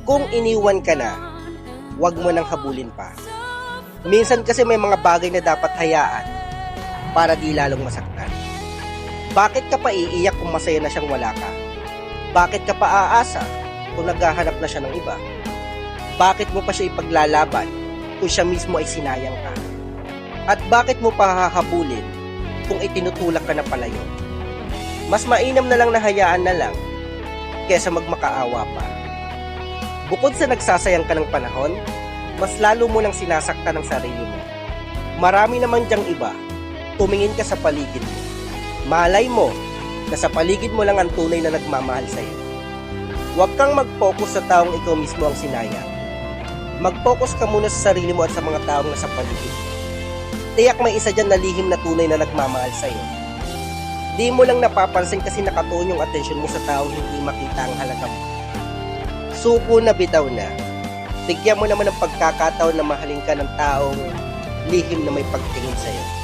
Kung iniwan ka na, wag mo nang habulin pa. Minsan kasi may mga bagay na dapat hayaan para di lalong masaktan. Bakit ka pa iiyak kung masaya na siyang wala ka? Bakit ka pa aasa kung naghahanap na siya ng iba? Bakit mo pa siya ipaglalaban kung siya mismo ay sinayang ka? At bakit mo pa hahabulin kung itinutulak ka na palayo? Mas mainam na lang na hayaan na lang kesa magmakaawa pa. Bukod sa nagsasayang ka ng panahon, mas lalo mo nang sinasaktan ang sarili mo. Marami naman diyang iba, tumingin ka sa paligid mo. Malay mo na sa paligid mo lang ang tunay na nagmamahal sa'yo. Huwag kang mag-focus sa taong ikaw mismo ang sinayang. Mag-focus ka muna sa sarili mo at sa mga taong nasa paligid mo. Tiyak may isa dyan na lihim na tunay na nagmamahal sa'yo. Di mo lang napapansin kasi nakatuon yung atensyon mo sa taong hindi makita ang halaga mo. Suko na bitaw na. Bigyan mo naman ng pagkakataon na mahalin ka ng taong lihim na may pagtingin sa'yo.